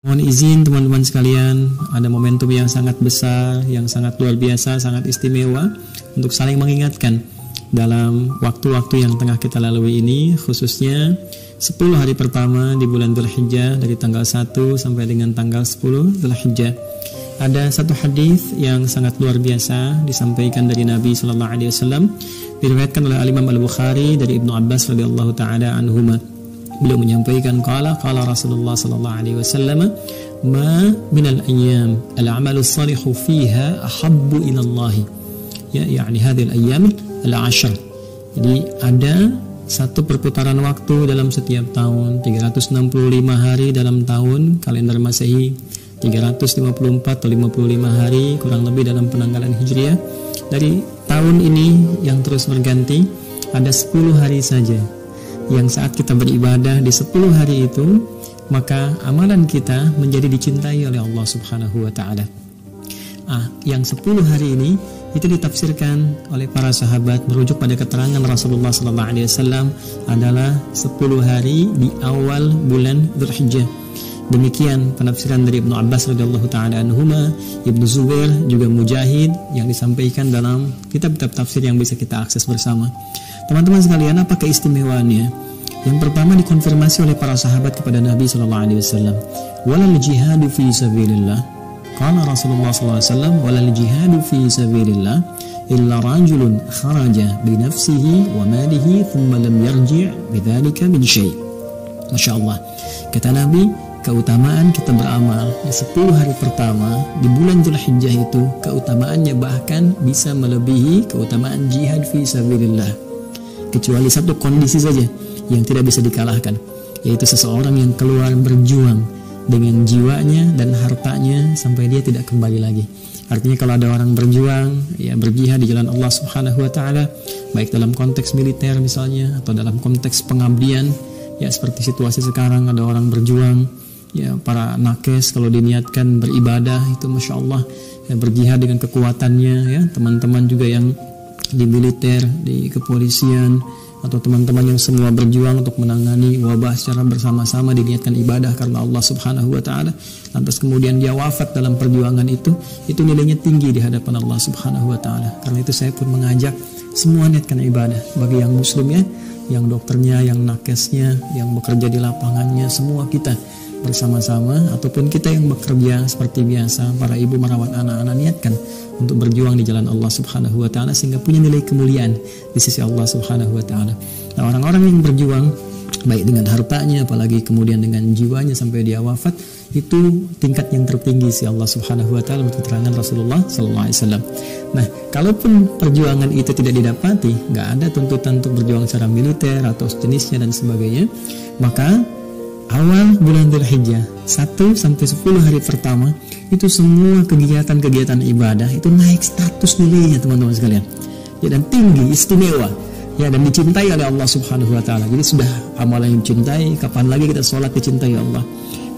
Mohon izin teman-teman sekalian, ada momentum yang sangat besar, yang sangat luar biasa, sangat istimewa untuk saling mengingatkan dalam waktu-waktu yang tengah kita lalui ini, khususnya 10 hari pertama di bulan Dzulhijjah dari tanggal 1 sampai dengan tanggal 10 Dzulhijjah. Ada satu hadis yang sangat luar biasa disampaikan dari Nabi sallallahu alaihi wasallam, diriwayatkan oleh Imam Al-Bukhari dari Ibnu Abbas radhiyallahu taala anhuma. Beliau menyampaikan qala Rasulullah sallallahu alaihi wasallam, ma minal ayyam al-'amalu shalihu fiha ahabbu ila Allah. Yani hadhihi al-ayyam al-'ashr. Jadi ada satu perputaran waktu dalam setiap tahun, 365 hari dalam tahun kalender Masehi, 354 atau 55 hari kurang lebih dalam penanggalan Hijriah. Dari tahun ini yang terus berganti, ada 10 hari saja yang saat kita beribadah di 10 hari itu, maka amalan kita menjadi dicintai oleh Allah Subhanahu wa taala. Yang 10 hari ini itu ditafsirkan oleh para sahabat merujuk pada keterangan Rasulullah sallallahu alaihi wasallam adalah 10 hari di awal bulan Dzulhijjah. Demikian penafsiran dari Ibnu Abbas radhiyallahu taala anhuma, Ibnu Zubair, juga Mujahid yang disampaikan dalam kitab-kitab tafsir yang bisa kita akses bersama. Teman-teman sekalian, apa keistimewaannya? Yang pertama dikonfirmasi oleh para sahabat kepada Nabi sallallahu alaihi wasallam, "Walal jihadu fi sabilillah." Qala Rasulullah sallallahu alaihi wasallam, "Walal jihadu fi sabilillah illa rajulun kharaja bi nafsihi wa malihi thumma lam yarji' bidzalika min syai'." Masyaallah. Kata Nabi, keutamaan kita beramal di 10 hari pertama di bulan Dzulhijjah itu, keutamaannya bahkan bisa melebihi keutamaan jihad fi sabilillah. Kecuali satu kondisi saja yang tidak bisa dikalahkan, yaitu seseorang yang keluar berjuang dengan jiwanya dan hartanya sampai dia tidak kembali lagi. Artinya kalau ada orang berjuang, ya berjihad di jalan Allah Subhanahu wa taala, baik dalam konteks militer misalnya atau dalam konteks pengabdian, ya seperti situasi sekarang ada orang berjuang, ya para nakes kalau diniatkan beribadah itu Masya Allah, ya, berjihad dengan kekuatannya, ya teman-teman juga yang di militer, di kepolisian, atau teman-teman yang semua berjuang untuk menangani wabah secara bersama-sama, diniatkan ibadah karena Allah Subhanahu wa taala, lantas kemudian dia wafat dalam perjuangan itu nilainya tinggi di hadapan Allah Subhanahu wa taala. Karena itu saya pun mengajak semua niatkan ibadah, bagi yang muslimnya, yang dokternya, yang nakesnya, yang bekerja di lapangannya, semua kita bersama-sama, ataupun kita yang bekerja seperti biasa, para ibu merawat anak-anak, niatkan untuk berjuang di jalan Allah Subhanahu wa taala sehingga punya nilai kemuliaan di sisi Allah Subhanahu wa taala. Nah, orang-orang yang berjuang baik dengan hartanya apalagi kemudian dengan jiwanya sampai dia wafat, itu tingkat yang tertinggi si Allah Subhanahu wa taala menurut keterangan Rasulullah sallallahu alaihi wasallam. Nah, kalaupun perjuangan itu tidak didapati, nggak ada tuntutan untuk berjuang secara militer atau sejenisnya dan sebagainya, maka awal bulan Dzulhijjah 1 sampai 10 hari pertama itu semua kegiatan-kegiatan ibadah itu naik status nilainya teman-teman sekalian, ya, dan tinggi, istimewa, ya, dan dicintai oleh Allah Subhanahu wa taala. Jadi sudah amalan yang dicintai, kapan lagi kita sholat dicintai Allah,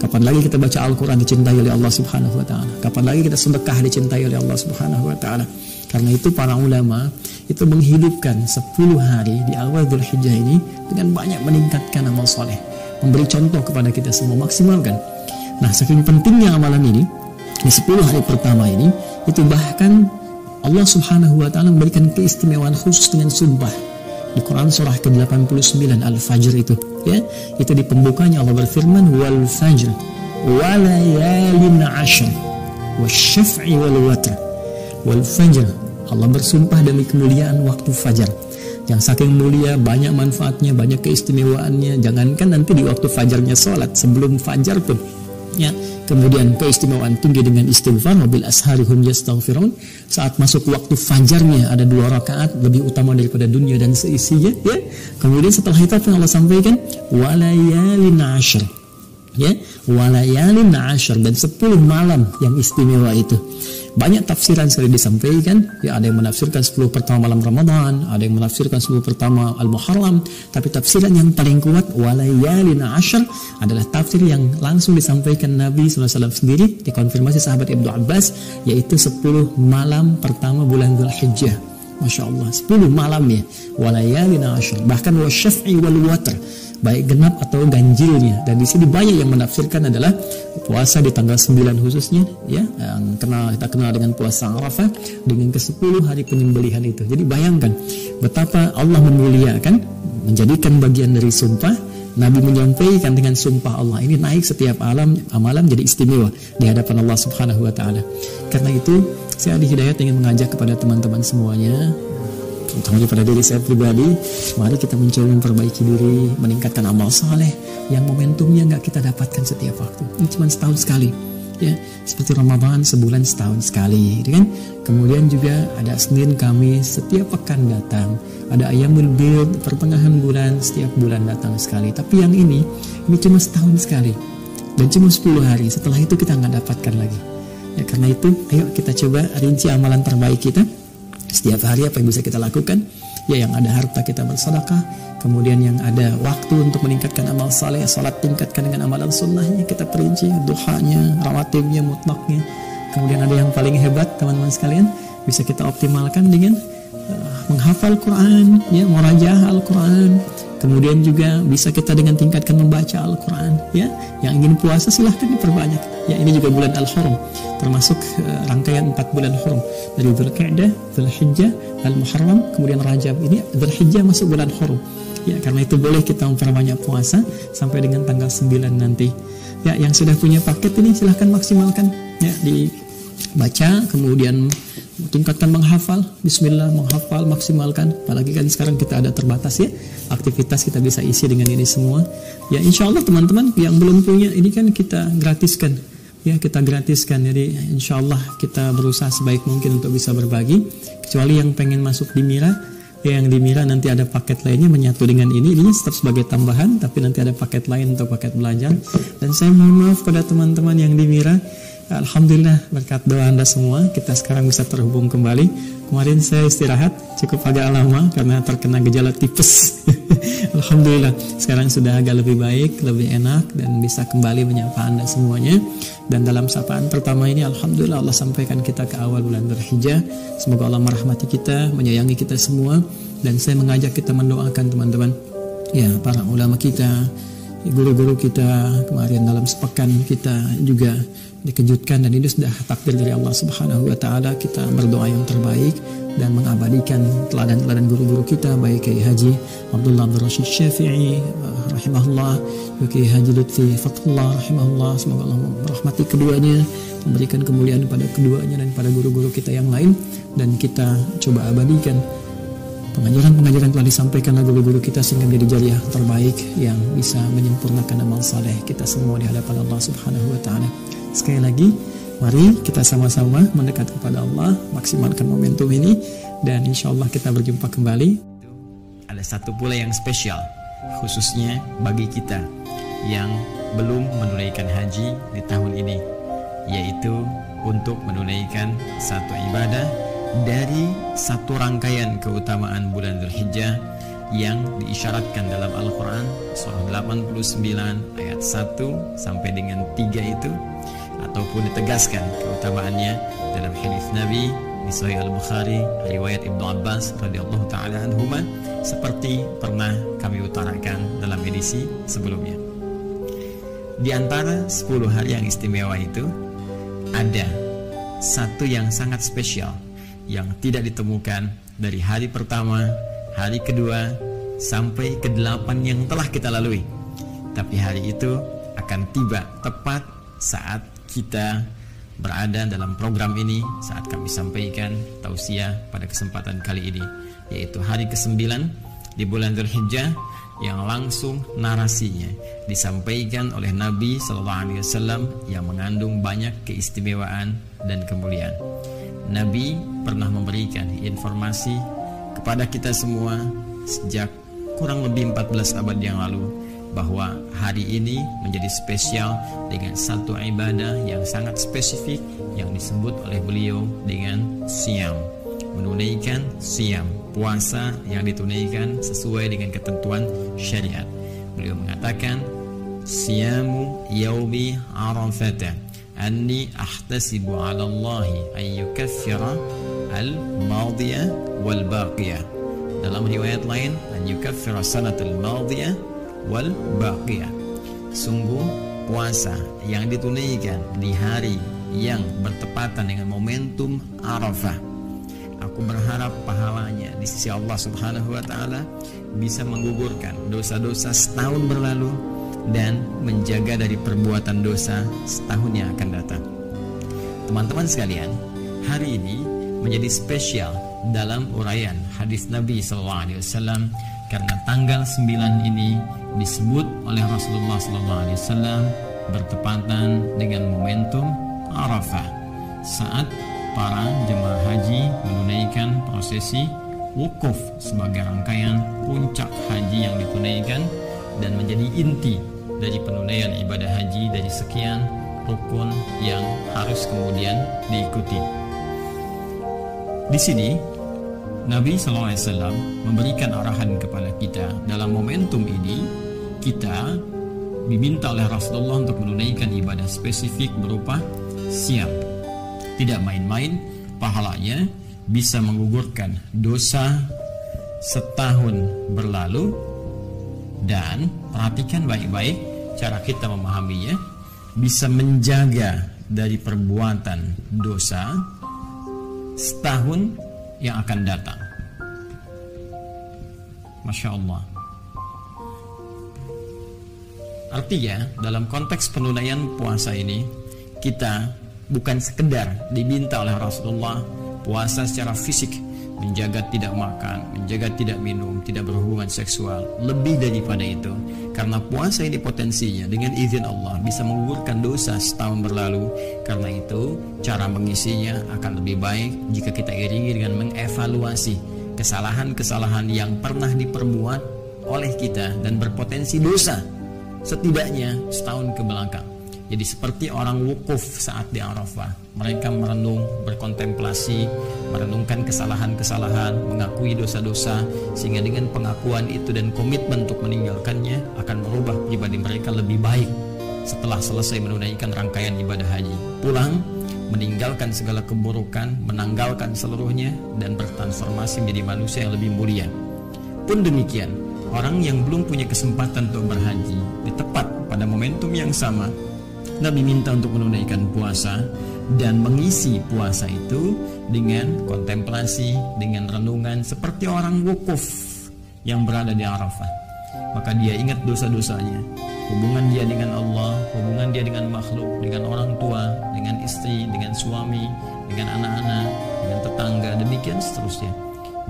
kapan lagi kita baca Al-Quran dicintai oleh Allah Subhanahu wa taala, kapan lagi kita sedekah dicintai oleh Allah Subhanahu wa taala. Karena itu para ulama itu menghidupkan 10 hari di awal Dzulhijjah ini dengan banyak meningkatkan amal soleh, memberi contoh kepada kita semua, maksimalkan. Nah, saking pentingnya amalan ini di 10 hari pertama ini, itu bahkan Allah Subhanahu wa taala memberikan keistimewaan khusus dengan sumpah. Di Quran surah ke-89 Al-Fajr itu, ya, itu di pembukanya Allah berfirman, wal fajr wa layalin 'ashr wasyaf'i wal watr. Wal fajr, Allah bersumpah demi kemuliaan waktu fajar yang saking mulia, banyak manfaatnya, banyak keistimewaannya. Jangankan nanti di waktu fajarnya sholat, sebelum fajar pun, ya, kemudian keistimewaan tinggi dengan istighfar, wabil ashari hum yastaghfirun. Saat masuk waktu fajarnya ada 2 rakaat lebih utama daripada dunia dan seisinya, ya. Kemudian setelah itu apa yang Allah sampaikan, walayalin 'ashr, ya, walayalin 'ashr, dan 10 malam yang istimewa itu. Banyak tafsiran sekali disampaikan, ya, ada yang menafsirkan 10 pertama malam Ramadan, ada yang menafsirkan 10 pertama Al-Muharram, tapi tafsiran yang paling kuat walayalin 'ashr adalah tafsir yang langsung disampaikan Nabi SAW sendiri, dikonfirmasi sahabat Ibnu Abbas, yaitu 10 malam pertama bulan Dzulhijjah. Masya Allah, 10 malam ya, walayalin 'ashr, bahkan wasyaf'i wal watr, baik genap atau ganjilnya. Dan di sini banyak yang menafsirkan adalah puasa di tanggal 9 khususnya, ya, yang kita kenal dengan puasa Arafah dengan ke-10 hari penyembelihan itu. Jadi bayangkan betapa Allah memuliakan, menjadikan bagian dari sumpah. Nabi menyampaikan dengan sumpah Allah ini naik setiap amalan jadi istimewa di hadapan Allah Subhanahu wa taala. Karena itu saya Adi Hidayat ingin mengajak kepada teman-teman semuanya, terutama pada diri saya pribadi, mari kita mencoba memperbaiki diri, meningkatkan amal saleh yang momentumnya nggak kita dapatkan setiap waktu. Ini cuma setahun sekali, ya, seperti Ramadan sebulan setahun sekali, kan? Kemudian juga ada Senin Kamis setiap pekan datang, ada Ayyamul Bid pertengahan bulan setiap bulan datang sekali. Tapi yang ini cuma setahun sekali dan cuma 10 hari. Setelah itu kita nggak dapatkan lagi. Ya, karena itu ayo kita coba rinci amalan terbaik kita. Setiap hari apa yang bisa kita lakukan? Ya, yang ada harta kita bersedekah, kemudian yang ada waktu untuk meningkatkan amal saleh, salat tingkatkan dengan amalan sunnahnya, kita perinci duhanya, rawatibnya, mutlaknya. Kemudian ada yang paling hebat teman-teman sekalian, bisa kita optimalkan dengan menghafal Quran, ya, murajaah Al-Quran. Kemudian juga bisa kita dengan tingkatkan membaca Al-Quran, ya. Yang ingin puasa silahkan diperbanyak. Ya, ini juga bulan Al-Hurum, termasuk rangkaian 4 bulan Hurum dari Dzulqa'dah, Dzulhijjah, Al-Muharram, kemudian Rajab. Ini Dzulhijjah masuk bulan Hurum. Ya, karena itu boleh kita memperbanyak puasa sampai dengan tanggal 9 nanti. Ya, yang sudah punya paket ini silahkan maksimalkan, ya, dibaca, kemudian tingkatkan menghafal, bismillah, menghafal, maksimalkan. Apalagi kan sekarang kita ada terbatas, ya, aktivitas kita bisa isi dengan ini semua. Ya, insya Allah teman-teman yang belum punya ini kan kita gratiskan, ya, kita gratiskan. Jadi insya Allah kita berusaha sebaik mungkin untuk bisa berbagi. Kecuali yang pengen masuk di Mira, ya, yang di Mira nanti ada paket lainnya menyatu dengan ini tetap sebagai tambahan, tapi nanti ada paket lain untuk paket belajar. Dan saya mohon maaf pada teman-teman yang di Mira. Alhamdulillah berkat doa Anda semua kita sekarang bisa terhubung kembali. Kemarin saya istirahat cukup agak lama karena terkena gejala tipes. Alhamdulillah sekarang sudah agak lebih baik, lebih enak dan bisa kembali menyapa Anda semuanya. Dan dalam sapaan pertama ini alhamdulillah Allah sampaikan kita ke awal bulan Dzulhijjah. Semoga Allah merahmati kita, menyayangi kita semua. Dan saya mengajak kita mendoakan teman-teman, ya, para ulama kita, guru-guru kita. Kemarin dalam sepekan kita juga dikejutkan dan ini sudah takdir dari Allah Subhanahu wa taala. Kita berdoa yang terbaik dan mengabadikan teladan-teladan guru-guru kita, baik Kiai Haji Abdullah Abdul Rashid Syafi'i rahimahullah, Kiai Haji Lutfi Fathullah rahimahullah. Semoga Allah merahmati keduanya, memberikan kemuliaan kepada keduanya dan pada guru-guru kita yang lain, dan kita coba abadikan pengajaran-pengajaran telah disampaikan oleh guru-guru kita sehingga menjadi jariah terbaik yang bisa menyempurnakan amal saleh kita semua di hadapan Allah Subhanahu wa taala. Sekali lagi, mari kita sama-sama mendekat kepada Allah, maksimalkan momentum ini, dan insya Allah kita berjumpa kembali. Ada satu pula yang spesial, khususnya bagi kita yang belum menunaikan haji di tahun ini, yaitu untuk menunaikan satu ibadah dari satu rangkaian keutamaan bulan Dzulhijjah yang diisyaratkan dalam Al-Quran surah 89 ayat 1 sampai dengan 3 itu, ataupun ditegaskan keutamaannya dalam hadis Nabi di Sahih Al-Bukhari riwayat Ibnu Abbas radhiyallahu taala anhuma, seperti pernah kami utarakan dalam edisi sebelumnya. Di antara 10 hari yang istimewa itu ada satu yang sangat spesial yang tidak ditemukan dari hari pertama, hari kedua sampai ke-8 yang telah kita lalui. Tapi hari itu akan tiba tepat saat kita berada dalam program ini, saat kami sampaikan tausiah pada kesempatan kali ini, yaitu hari ke-9 di bulan Dzulhijjah, yang langsung narasinya disampaikan oleh Nabi SAW yang mengandung banyak keistimewaan dan kemuliaan. Nabi pernah memberikan informasi kepada kita semua sejak kurang lebih 14 abad yang lalu bahwa hari ini menjadi spesial dengan satu ibadah yang sangat spesifik yang disebut oleh beliau dengan siyam, menunaikan siyam, puasa yang ditunaikan sesuai dengan ketentuan syariat. Beliau mengatakan, siyamu yaumi arafata anni ahtasibu 'ala Allahi an yukaffira al-madiyah wal baqiyah. Dalam riwayat lain, an yukaffira sanatal madiyah wal baqiyah. Sungguh puasa yang ditunaikan di hari yang bertepatan dengan momentum Arafah, aku berharap pahalanya di sisi Allah Subhanahu wa taala bisa menggugurkan dosa-dosa setahun berlalu dan menjaga dari perbuatan dosa setahun yang akan datang. Teman-teman sekalian, hari ini menjadi spesial dalam uraian hadis Nabi SAW karena tanggal 9 ini disebut oleh Rasulullah SAW bertepatan dengan momentum Arafah, saat para jemaah haji menunaikan prosesi wukuf sebagai rangkaian puncak haji yang ditunaikan dan menjadi inti dari penunaian ibadah haji dari sekian rukun yang harus kemudian diikuti. Di sini Nabi SAW memberikan arahan kepada kita. Dalam momentum ini kita diminta oleh Rasulullah untuk menunaikan ibadah spesifik berupa siam. Tidak main-main, pahalanya bisa menggugurkan dosa setahun berlalu. Dan perhatikan baik-baik cara kita memahaminya, bisa menjaga dari perbuatan dosa setahun yang akan datang. Masya Allah. Artinya dalam konteks penunaian puasa ini, kita bukan sekedar diminta oleh Rasulullah puasa secara fisik, menjaga tidak makan, menjaga tidak minum, tidak berhubungan seksual. Lebih daripada itu, karena puasa ini potensinya dengan izin Allah bisa menggugurkan dosa setahun berlalu. Karena itu cara mengisinya akan lebih baik jika kita iringi dengan mengevaluasi kesalahan-kesalahan yang pernah diperbuat oleh kita dan berpotensi dosa setidaknya setahun ke belakang. Jadi seperti orang wukuf saat di Arafah, mereka merenung, berkontemplasi, merenungkan kesalahan-kesalahan, mengakui dosa-dosa, sehingga dengan pengakuan itu dan komitmen untuk meninggalkannya akan merubah pribadi mereka lebih baik setelah selesai menunaikan rangkaian ibadah haji. Pulang, meninggalkan segala keburukan, menanggalkan seluruhnya, dan bertransformasi menjadi manusia yang lebih mulia. Pun demikian, orang yang belum punya kesempatan untuk berhaji, di tepat pada momentum yang sama, Nabi minta untuk menunaikan puasa dan mengisi puasa itu dengan kontemplasi, dengan renungan seperti orang wukuf yang berada di Arafah. Maka dia ingat dosa-dosanya, hubungan dia dengan Allah, hubungan dia dengan makhluk, dengan orang tua, dengan istri, dengan suami, dengan anak-anak, dengan tetangga, demikian seterusnya.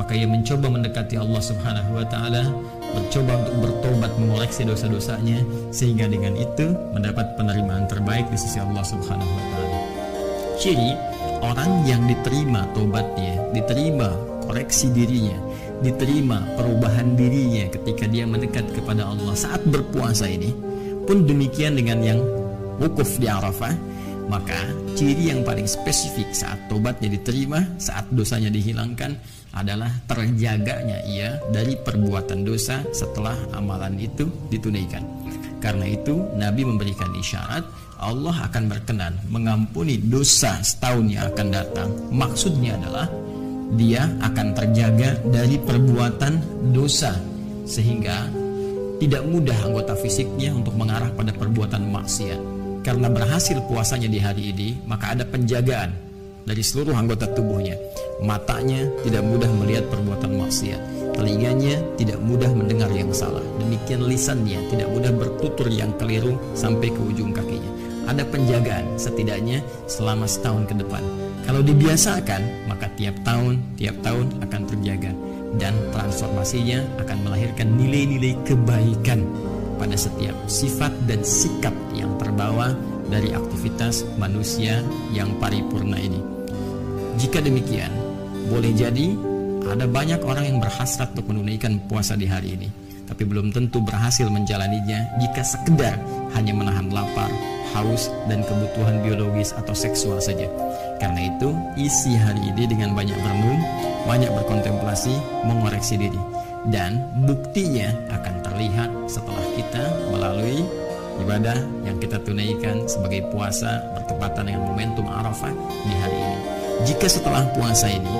Maka ia mencoba mendekati Allah Subhanahu wa taala, mencoba untuk bertobat, mengoreksi dosa-dosanya, sehingga dengan itu mendapat penerimaan terbaik di sisi Allah Subhanahu wa taala. Ciri orang yang diterima tobatnya, diterima koreksi dirinya, diterima perubahan dirinya ketika dia mendekat kepada Allah saat berpuasa ini, pun demikian dengan yang wukuf di Arafah. Maka ciri yang paling spesifik saat tobatnya diterima, saat dosanya dihilangkan, adalah terjaganya ia dari perbuatan dosa setelah amalan itu ditunaikan. Karena itu Nabi memberikan isyarat Allah akan berkenan mengampuni dosa setahun yang akan datang. Maksudnya adalah dia akan terjaga dari perbuatan dosa, sehingga tidak mudah anggota fisiknya untuk mengarah pada perbuatan maksiat. Karena berhasil puasanya di hari ini, maka ada penjagaan dari seluruh anggota tubuhnya. Matanya tidak mudah melihat perbuatan maksiat, telinganya tidak mudah mendengar yang salah, demikian lisannya tidak mudah bertutur yang keliru sampai ke ujung kakinya. Ada penjagaan setidaknya selama setahun ke depan. Kalau dibiasakan, maka tiap tahun akan terjaga, dan transformasinya akan melahirkan nilai-nilai kebaikan pada setiap sifat dan sikap yang terbawa dari aktivitas manusia yang paripurna ini. Jika demikian, boleh jadi ada banyak orang yang berhasrat untuk menunaikan puasa di hari ini, tapi belum tentu berhasil menjalaninya jika sekedar hanya menahan lapar, haus, dan kebutuhan biologis atau seksual saja. Karena itu, isi hari ini dengan banyak berenung, banyak berkontemplasi, mengoreksi diri. Dan buktinya akan terlihat setelah kita melalui ibadah yang kita tunaikan sebagai puasa bertepatan dengan momentum Arafah di hari ini. Jika setelah puasa ini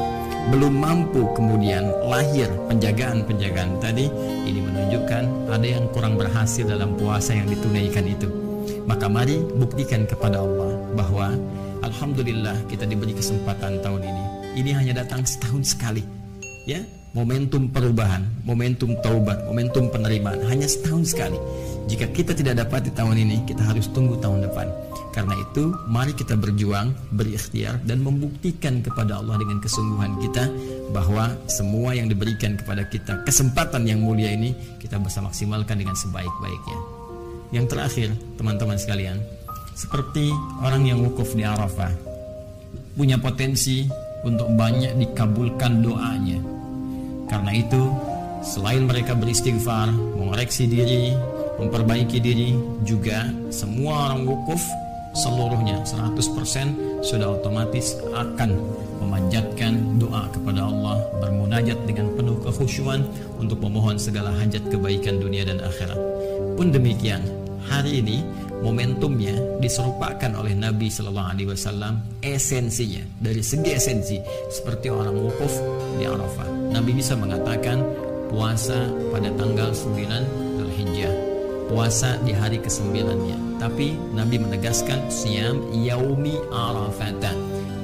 belum mampu kemudian lahir penjagaan-penjagaan tadi, ini menunjukkan ada yang kurang berhasil dalam puasa yang ditunaikan itu. Maka mari buktikan kepada Allah bahwa alhamdulillah kita diberi kesempatan tahun ini. Ini hanya datang setahun sekali, ya. Momentum perubahan, momentum taubat, momentum penerimaan hanya setahun sekali. Jika kita tidak dapat di tahun ini, kita harus tunggu tahun depan. Karena itu, mari kita berjuang, berikhtiar, dan membuktikan kepada Allah dengan kesungguhan kita bahwa semua yang diberikan kepada kita, kesempatan yang mulia ini, kita bisa maksimalkan dengan sebaik-baiknya. Yang terakhir, teman-teman sekalian, seperti orang yang wukuf di Arafah, punya potensi untuk banyak dikabulkan doanya. Karena itu, selain mereka beristighfar, mengoreksi diri, memperbaiki diri, juga semua orang wukuf seluruhnya 100% sudah otomatis akan memanjatkan doa kepada Allah, bermunajat dengan penuh kekhusyuan untuk memohon segala hajat kebaikan dunia dan akhirat. Pun demikian, hari ini momentumnya diserupakan oleh Nabi Shallallahu Alaihi Wasallam, esensinya dari segi esensi seperti orang wukuf di Arafah. Nabi bisa mengatakan puasa pada tanggal 9 Dzulhijjah, puasa di hari ke-9-nya. Tapi Nabi menegaskan siyam yaumi Arafah,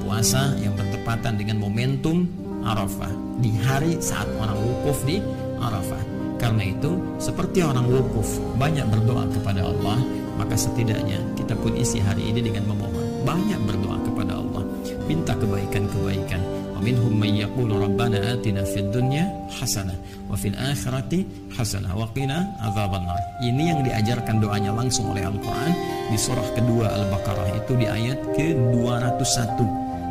puasa yang bertepatan dengan momentum Arafah, di hari saat orang wukuf di Arafah. Karena itu, seperti orang wukuf banyak berdoa kepada Allah, maka setidaknya kita pun isi hari ini dengan memohon, banyak berdoa kepada Allah, minta kebaikan-kebaikan. Wa minhum may yaqulu rabbana atina fid dunya hasanah wa fil akhirati hasanah wa qina adzabannar. Ini yang diajarkan doanya langsung oleh Al-Qur'an di surah kedua Al-Baqarah, itu di ayat ke-201.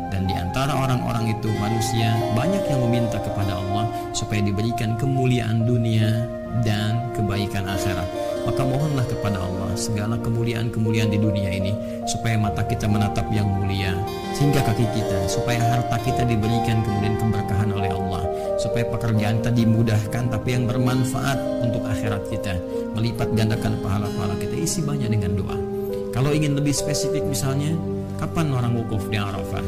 Dan di antara orang-orang itu manusia banyak yang meminta kepada Allah supaya diberikan kemuliaan dunia dan kebaikan akhirat. Maka mohonlah kepada Allah segala kemuliaan-kemuliaan di dunia ini, supaya mata kita menatap yang mulia, sehingga kaki kita, supaya harta kita diberikan kemudian keberkahan oleh Allah, supaya pekerjaan kita dimudahkan tapi yang bermanfaat untuk akhirat kita, melipat gandakan pahala-pahala kita. Isi banyak dengan doa. Kalau ingin lebih spesifik, misalnya kapan orang wukuf di Arafah,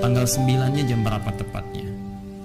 tanggal 9-nya jam berapa tepatnya?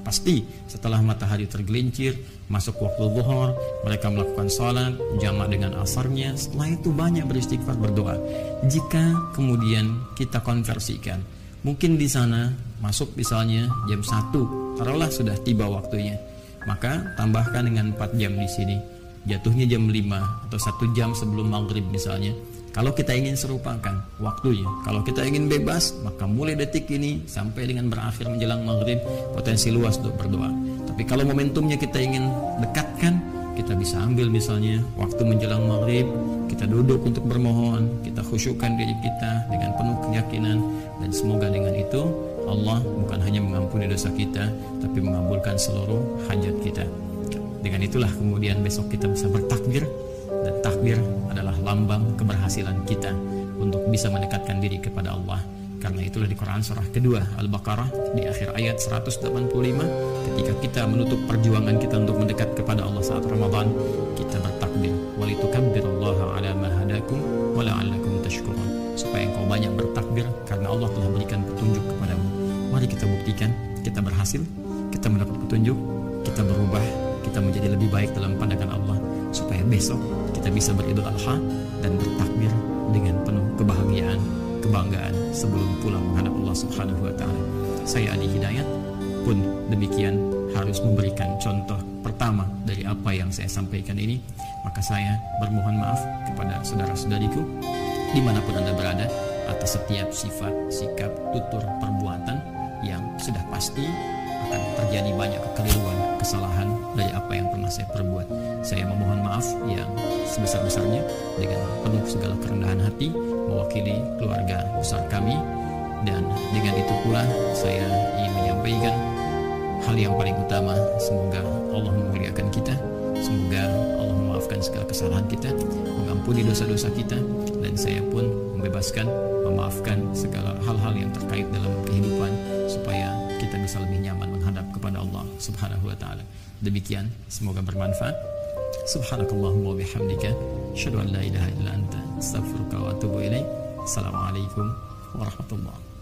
Pasti setelah matahari tergelincir, masuk waktu zuhur, mereka melakukan sholat jamak dengan asarnya. Setelah itu banyak beristighfar, berdoa. Jika kemudian kita konversikan, mungkin di sana masuk misalnya jam 1, taruhlah sudah tiba waktunya, maka tambahkan dengan 4 jam di sini, jatuhnya jam 5 atau 1 jam sebelum maghrib misalnya. Kalau kita ingin serupakan waktunya, kalau kita ingin bebas, maka mulai detik ini sampai dengan berakhir menjelang maghrib, potensi luas untuk berdoa. Tapi kalau momentumnya kita ingin dekatkan, kita bisa ambil misalnya waktu menjelang maghrib, kita duduk untuk bermohon, kita khusyukkan diri kita dengan penuh keyakinan, dan semoga dengan itu Allah bukan hanya mengampuni dosa kita, tapi mengabulkan seluruh hajat kita. Dengan itulah kemudian besok kita bisa bertakbir, dan takbir adalah lambang keberhasilan kita untuk bisa mendekatkan diri kepada Allah. Karena itulah di Quran surah kedua Al-Baqarah di akhir ayat 185, ketika kita menutup perjuangan kita untuk mendekat kepada Allah saat Ramadan, kita bertakbir, walitukabbirullaha ala ma hadakum wa la'allakum tashkurun, supaya engkau banyak bertakbir karena Allah telah berikan petunjuk kepadamu. Mari kita buktikan kita berhasil, kita mendapat petunjuk, kita berubah, kita menjadi lebih baik dalam pandangan Allah, supaya besok kita bisa beridul adha dan bertakbir dengan penuh kebahagiaan, kebanggaan sebelum pulang menghadap Allah Subhanahu wa taala. Saya Adi Hidayat pun demikian harus memberikan contoh pertama dari apa yang saya sampaikan ini. Maka saya bermohon maaf kepada saudara-saudariku dimanapun Anda berada atas setiap sifat, sikap, tutur, perbuatan yang sudah pasti akan terjadi banyak kekeliruan, kesalahan dari apa yang pernah saya perbuat. Saya memohon maaf yang sebesar-besarnya dengan penuh segala kerendahan hati mewakili keluarga besar kami, dan dengan itu pula saya ingin menyampaikan hal yang paling utama, semoga Allah memuliakan kita, semoga Allah memaafkan segala kesalahan kita, mengampuni dosa-dosa kita, dan saya pun membebaskan, memaafkan segala hal-hal yang terkait dalam kehidupan, supaya kita bisa lebih nyaman menghadap kepada Allah Subhanahu wa taala. Demikian, semoga bermanfaat. Subhanakallahumma wa bihamdika, asyhadu an la ilaha illa anta, astaghfiruka wa atubu ilaik. Assalamualaikum warahmatullahi wabarakatuh.